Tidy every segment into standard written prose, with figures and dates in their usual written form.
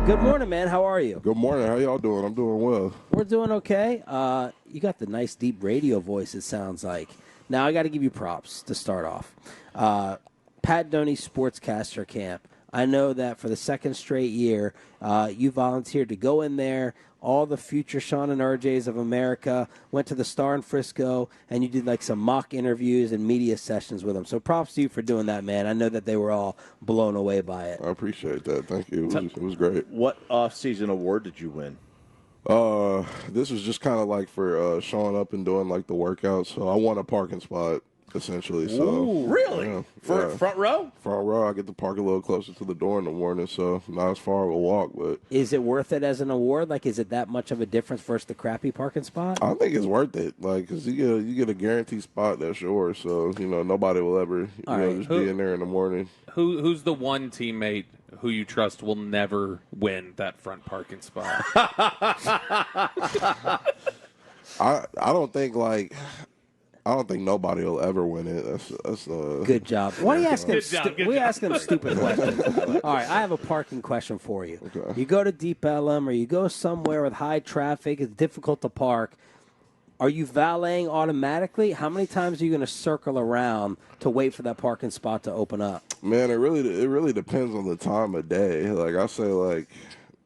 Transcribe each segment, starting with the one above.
Good morning, man. How are you? Good morning. How y'all doing? I'm doing well. We're doing okay. You got the nice, deep radio voice, it sounds like. Now, I got to give you props to start off. Pat Doney Sportscaster Camp. I know that for the second straight year, you volunteered to go in there. All the future Shan RJs of America went to the Star in Frisco, and you did like some mock interviews and media sessions with them. So props to you for doing that, man. I know that they were all blown away by it. I appreciate that. Thank you. It was great. What off-season award did you win? This was just kind of like for showing up and doing like the workouts. So I won a parking spot essentially. So Ooh, really? Yeah, For front row? Front row. I get to park a little closer to the door in the morning, so not as far of a walk. But is it worth it as an award? Like, is it that much of a difference versus the crappy parking spot? I think it's worth it. Like, cause you get a guaranteed spot that's yours. So nobody will ever just be in there in the morning. Who's the one teammate who you trust will never win that front parking spot? I don't think nobody will ever win it. That's good job. Why are you asking we ask them stupid questions? All right, I have a parking question for you. Okay. You go to Deep Ellum or you go somewhere with high traffic, it's difficult to park. Are you valeting automatically? How many times are you going to circle around to wait for that parking spot to open up? Man, it really depends on the time of day. Like I say, like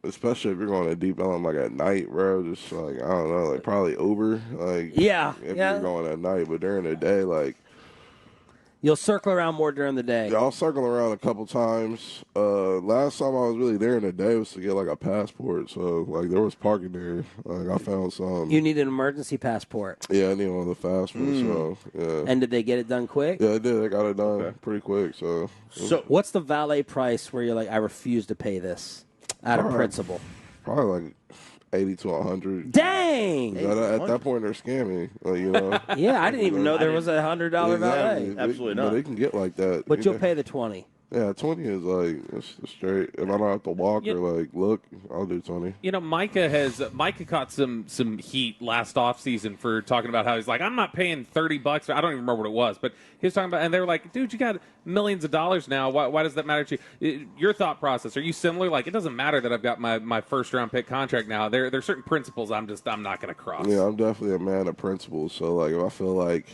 especially if you're going to Deep Ellum like at night, bro. Just like I don't know, like probably Uber. Like if you're going at night, but during the day, like you'll circle around more during the day. Yeah, I'll circle around a couple times. Last time I was really there in the day was to get like a passport. So like there was parking there. Like I found some. You need an emergency passport. Yeah, I need one of the fast ones. So yeah. And did they get it done quick? Yeah, they did. They got it done pretty quick. So what's the valet price where you're like, I refuse to pay this out of principle? Probably like 80 to 100. Dang! At that point, they're scamming. Like, yeah, I didn't even know there was a $100 valet. Absolutely not. They can get like that. But you'll pay the 20. Yeah, 20 is like it's straight. If I don't have to walk or like look, I'll do 20. Micah caught some heat last offseason for talking about how he's like, I'm not paying $30. I don't even remember what it was, but he was talking about, and they were like, dude, you got millions of dollars now. Why does that matter to you? Your thought process, are you similar? Like, it doesn't matter that I've got my first round pick contract now. There are certain principles I'm not going to cross. Yeah, I'm definitely a man of principles. So like, if I feel like,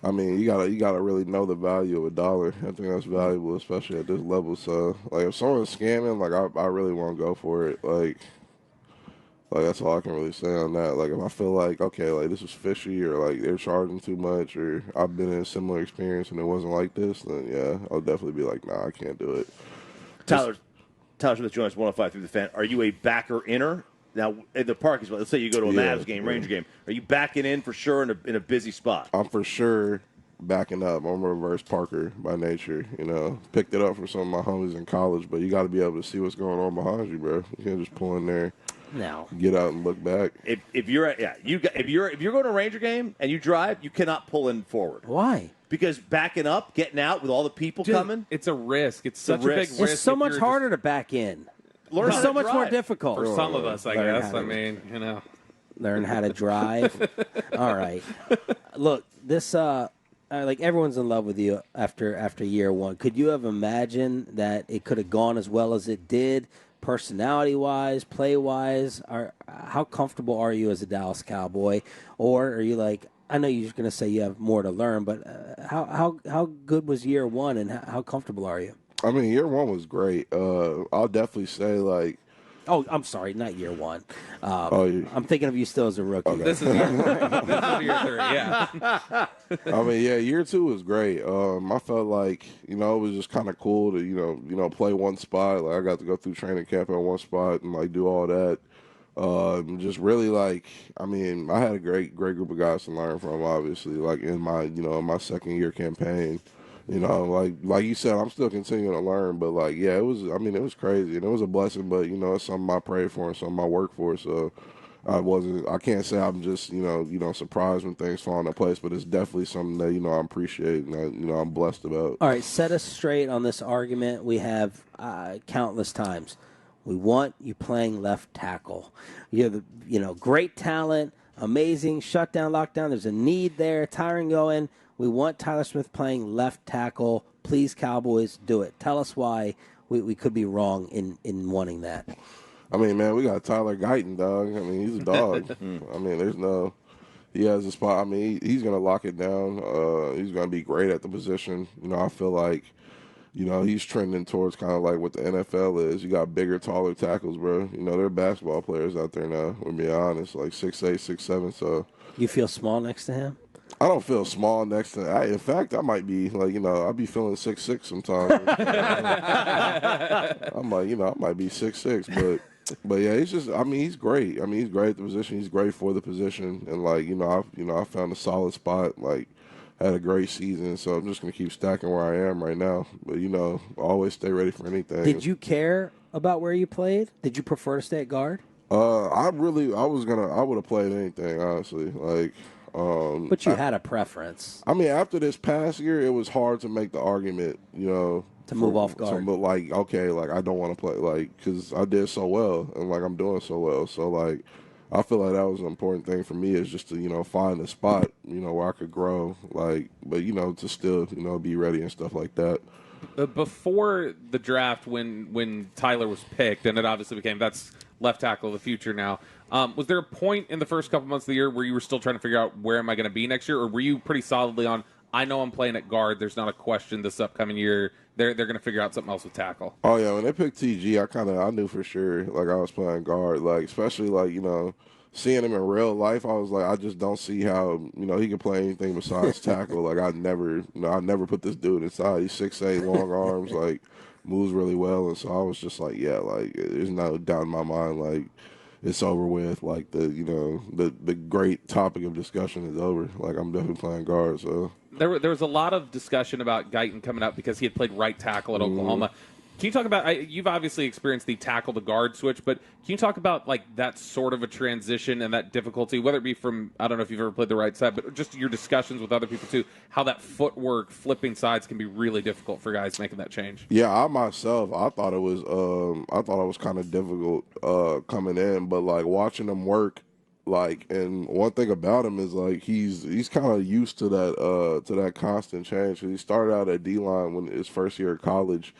I mean, you gotta really know the value of a dollar. I think that's valuable, especially at this level. So, like, if someone's scamming, like, I really won't go for it. Like that's all I can really say on that. Like, if I feel like, okay, like this is fishy, or like they're charging too much, or I've been in a similar experience and it wasn't like this, then yeah, I'll definitely be like, nah, I can't do it. Tyler Smith joins 105 through the fan. Are you a backer inner? Now, in the parking spot, let's say you go to a Mavs game, Ranger game. Are you backing in for sure in a busy spot? I'm for sure backing up. I'm a reverse parker by nature. Picked it up from some of my homies in college, but you got to be able to see what's going on behind you, bro. You can't just pull in there, get out and look back. If you're going to a Ranger game and you drive, you cannot pull in forward. Why? Because backing up, getting out with all the people coming, it's a risk. It's such a big risk. It's so much harder to back in. It's so much more difficult. For some of us, I guess. I mean, Learn how to drive. All right. Look, this, like everyone's in love with you after year one. Could you have imagined that it could have gone as well as it did, personality-wise, play-wise? How comfortable are you as a Dallas Cowboy? Or are you like, I know you're going to say you have more to learn, but how good was year one, and how comfortable are you? I mean, year one was great. I'll definitely say, like... Oh, I'm sorry, not year one. I'm thinking of you still as a rookie. Okay. This is year 3, yeah. I mean, yeah, year two was great. I felt like, it was just kind of cool to, play one spot. Like, I got to go through training camp in one spot and, like, do all that. Just really, like, I mean, I had a great group of guys to learn from, obviously, like, in my, in my second year campaign. Like you said, I'm still continuing to learn, but like, yeah, it was crazy, and it was a blessing, but it's something I prayed for and something I worked for. So I can't say I'm just, surprised when things fall into place, but it's definitely something that, I appreciate and I'm blessed about. All right, set us straight on this argument we have countless times. We want you playing left tackle. You have great talent, amazing shutdown, lockdown. There's a need there. Tyron going. We want Tyler Smith playing left tackle. Please, Cowboys, do it. Tell us why. we could be wrong in wanting that. I mean, man, we got Tyler Guyton, dog. I mean, he's a dog. I mean, he has a spot. I mean, he's going to lock it down. He's going to be great at the position. You know, I feel like, you know, he's trending towards kind of like what the NFL is. You got bigger, taller tackles, bro. You know, there are basketball players out there now, we'll be honest, like 6'8", 6'7", so. You feel small next to him? I don't feel small next to in fact, I might be like, you know, I'll be feeling 6'6" sometimes. I'm like, you know, I might be 6'6", but yeah, he's just. I mean, he's great. I mean, he's great at the position. He's great for the position, and like, I found a solid spot. Like, had a great season, so I'm just gonna keep stacking where I am right now. But you know, always stay ready for anything. Did you care about where you played? Did you prefer to stay at guard? I would have played anything, honestly. Like. But you had a preference. I mean, after this past year, it was hard to make the argument, you know, to move off guard. But like, okay, like I don't want to play, like, because I did so well, and like I'm doing so well, so like, I feel like that was an important thing for me is just to, you know, find a spot, you know, where I could grow, like, but you know, to still, you know, be ready and stuff like that. Before the draft, when Tyler was picked, and it obviously became that's left tackle of the future now. Was there a point in the first couple months of the year where you were still trying to figure out where am I going to be next year, or were you pretty solidly on? I know I'm playing at guard. There's not a question this upcoming year. They're going to figure out something else with tackle. Oh yeah, when they picked TG, I knew for sure like I was playing guard. Like especially like, you know, seeing him in real life, I was like, I just don't see how, you know, he can play anything besides tackle. Like I never put this dude inside. He's 6'8", long arms, like moves really well, and so I was just like, yeah, like there's no doubt in my mind, like it's over with. Like the great topic of discussion is over. Like I'm definitely playing guard. So there was a lot of discussion about Guyton coming up because he had played right tackle at Oklahoma. Can you talk about, you've obviously experienced the tackle to guard switch, but can you talk about like that sort of a transition and that difficulty, whether it be from, I don't know if you've ever played the right side, but just your discussions with other people too, how that footwork, flipping sides can be really difficult for guys making that change? Yeah, I thought it was kind of difficult coming in, but like watching him work, like, and one thing about him is like he's kind of used to that constant change. He started out at D-line when his first year of college.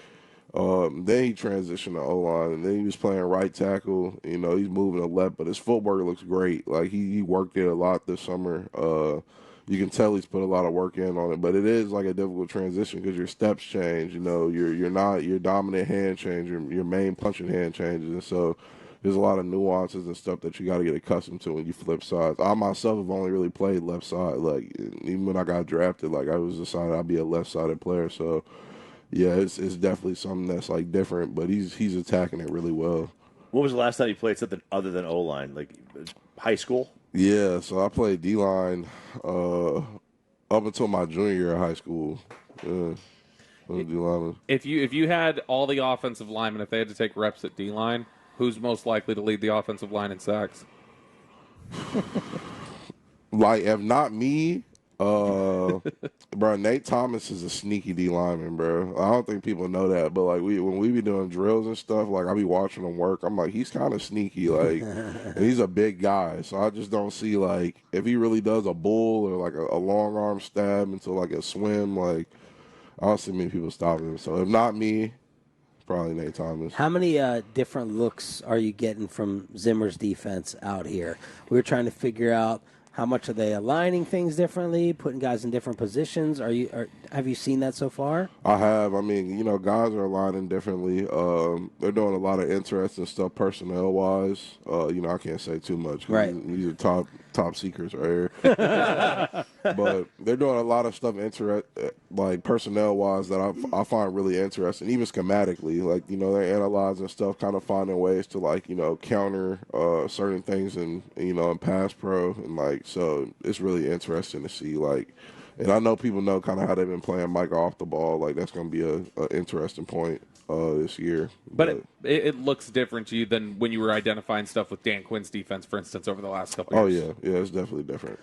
Then he transitioned to O-line, and then he was playing right tackle. You know, he's moving to left, but his footwork looks great. Like, he worked it a lot this summer. You can tell he's put a lot of work in on it, but it is like a difficult transition because your steps change. You know, your dominant hand change, your main punching hand changes, and so there's a lot of nuances and stuff that you got to get accustomed to when you flip sides. I myself have only really played left side. Like, even when I got drafted, like I was decided I'd be a left-sided player, so. Yeah, it's definitely something that's like different, but he's attacking it really well. When was the last time you played something other than O-line, like high school? Yeah, so I played D-line up until my junior year of high school. Yeah, D-line. If you had all the offensive linemen, if they had to take reps at D-line, who's most likely to lead the offensive line in sacks? Like, if not me. Bro, Nate Thomas is a sneaky D lineman, bro. I don't think people know that, but like when we be doing drills and stuff, like I be watching him work. I'm like, he's kind of sneaky, like, and he's a big guy, so I just don't see like if he really does a bull or like a long arm stab into like a swim, like I don't see many people stopping him. So if not me, probably Nate Thomas. How many different looks are you getting from Zimmer's defense out here? We were trying to figure out. How much are they aligning things differently, putting guys in different positions? Have you seen that so far? I have. I mean, you know, guys are aligning differently. They're doing a lot of interesting stuff personnel-wise. You know, I can't say too much. Right. These are top secrets right here. But they're doing a lot of stuff like personnel-wise that I find really interesting, even schematically. Like, you know, they're analyzing stuff, kind of finding ways to, like, you know, counter certain things in pass pro. And, like, so it's really interesting to see, like, and I know people know kind of how they've been playing Mike off the ball. Like, that's going to be an interesting point this year. But it looks different to you than when you were identifying stuff with Dan Quinn's defense, for instance, over the last couple of years. Oh, yeah, it's definitely different.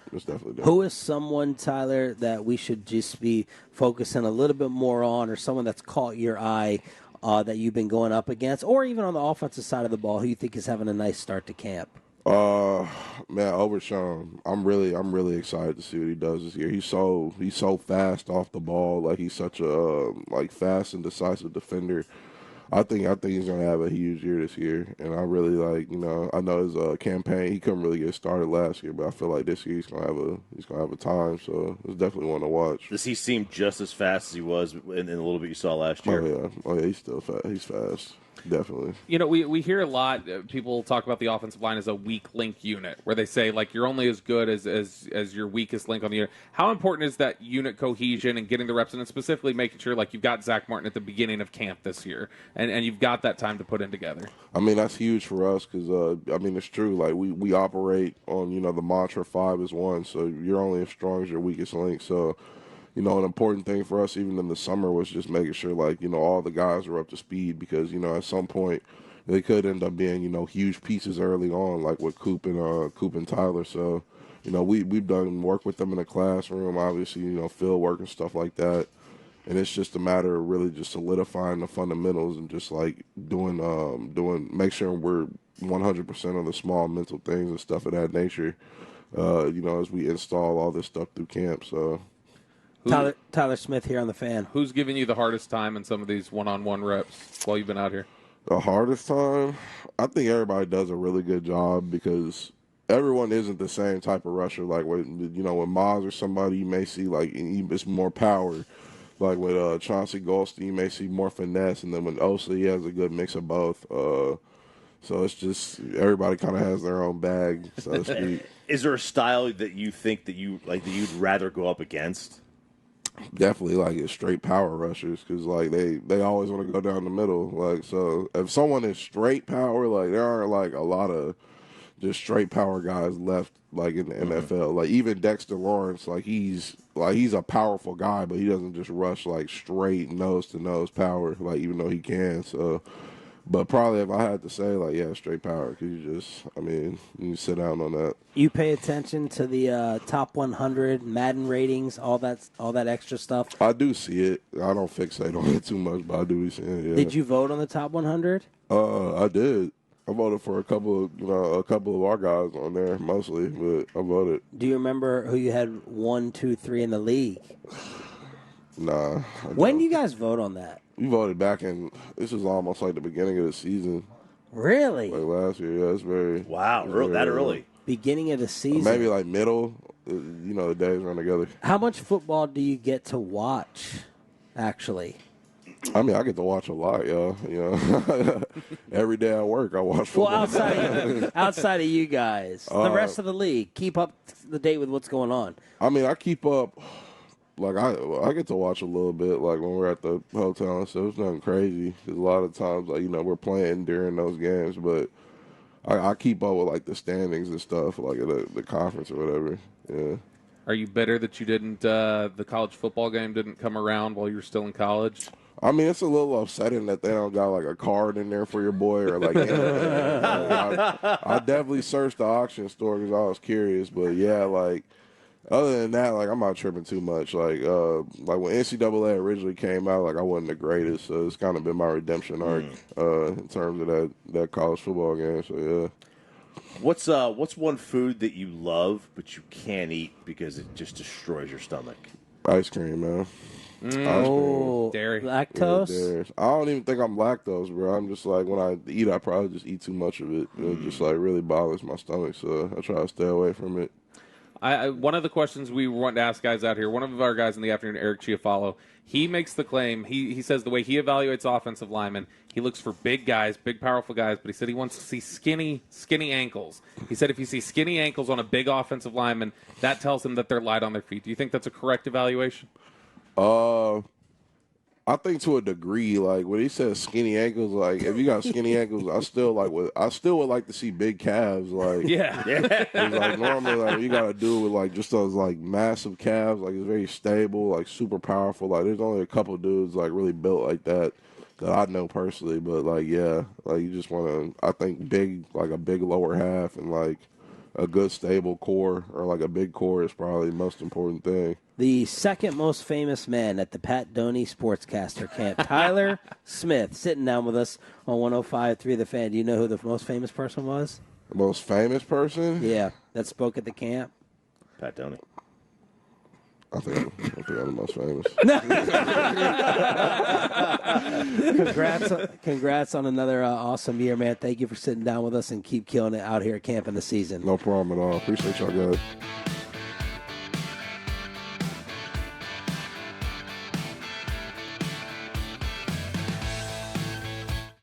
Who is someone, Tyler, that we should just be focusing a little bit more on, or someone that's caught your eye that you've been going up against, or even on the offensive side of the ball, who you think is having a nice start to camp? Man, over Shan, I'm really excited to see what he does this year. He's so fast off the ball. Like, he's such a fast and decisive defender. I think he's gonna have a huge year this year, and I really like. I know his campaign. He couldn't really get started last year, but I feel like this year he's gonna have a time. So it's definitely one to watch. Does he seem just as fast as he was in the little bit you saw last year? Oh yeah, he's still fast. He's fast. Definitely. We hear a lot. People talk about the offensive line as a weak link unit, where they say like you're only as good as your weakest link on the unit. How important is that unit cohesion and getting the reps in, and specifically making sure like you've got Zach Martin at the beginning of camp this year, and you've got that time to put in together? I mean, that's huge for us because it's true. Like we operate on the mantra 5 is 1, so you're only as strong as your weakest link. So. An important thing for us even in the summer was just making sure, all the guys are up to speed because, at some point they could end up being, huge pieces early on, like with Coop and Tyler. So, we've done work with them in the classroom, obviously, field work and stuff like that. And it's just a matter of really just solidifying the fundamentals and just, make sure we're 100% on the small mental things and stuff of that nature, as we install all this stuff through camp, so... Tyler Smith here on the Fan. Who's giving you the hardest time in some of these one-on-one reps while you've been out here? The hardest time? I think everybody does a really good job because everyone isn't the same type of rusher. Like, with Maz or somebody, you may see, it's more power. Like, with Chauncey Golston, you may see more finesse. And then with Osa, he has a good mix of both. So it's just everybody kind of has their own bag, so to speak. Is there a style that you think that you'd rather go up against? Definitely it's straight power rushers because they always want to go down the middle. So if someone is straight power, there aren't a lot of just straight power guys left in the NFL. Even Dexter Lawrence, he's a powerful guy, but he doesn't just rush straight nose to nose power even though he can. So. But probably if I had to say, straight power, because you sit down on that. You pay attention to the top 100 Madden ratings, all that extra stuff. I do see it. I don't fixate on it too much, but I do see it. Yeah. Did you vote on the top 100? I did. I voted for a couple of our guys on there mostly, but I voted. Do you remember who you had 1, 2, 3 in the league? Nah. When do you guys vote on that? We voted back in, this is almost the beginning of the season. Really? Last year, yeah. It's very... Wow, that early. Beginning of the season? Maybe middle, the days run together. How much football do you get to watch, actually? I get to watch a lot, y'all. Every day I work, I watch football. Well, outside of you guys, the rest of the league, keep up to date with what's going on. I keep up... I get to watch a little bit, when we're at the hotel and stuff. It's nothing crazy. Because a lot of times, we're playing during those games. But I keep up with, the standings and stuff, at the conference or whatever. Yeah. Are you bitter that you didn't, the college football game didn't come around while you were still in college? It's a little upsetting that they don't got, a card in there for your boy or, I definitely searched the auction store because I was curious. But, yeah, other than that, I'm not tripping too much. When NCAA originally came out, I wasn't the greatest, so it's kind of been my redemption arc in terms of that college football game. So yeah. What's one food that you love but you can't eat because it just destroys your stomach? Ice cream, man. Dairy. Lactose? Yeah, I don't even think I'm lactose, bro. I'm just when I eat, I probably just eat too much of it. It just really bothers my stomach, so I try to stay away from it. One of the questions we want to ask guys out here, one of our guys in the afternoon, Eric Chiafalo, he makes the claim, he says the way he evaluates offensive linemen, he looks for big guys, big powerful guys, but he said he wants to see skinny ankles. He said if you see skinny ankles on a big offensive lineman, that tells him that they're light on their feet. Do you think that's a correct evaluation? I think to a degree, when he says skinny ankles, if you got skinny ankles, I still would like to see big calves, Yeah. Normally, you got to do with just those massive calves, it's very stable, super powerful. There's only a couple dudes really built like that I know personally, but yeah, you just want to. I think big, a big lower half and a good stable core or a big core is probably the most important thing. The second most famous man at the Pat Doney Sportscaster Camp, Tyler Smith, sitting down with us on 105.3 The Fan. Do you know who the most famous person was? The most famous person? Yeah, that spoke at the camp. Pat Doney. I think I'm the most famous. Congrats on another awesome year, man. Thank you for sitting down with us and keep killing it out here at camp in the season. No problem at all. Appreciate y'all guys.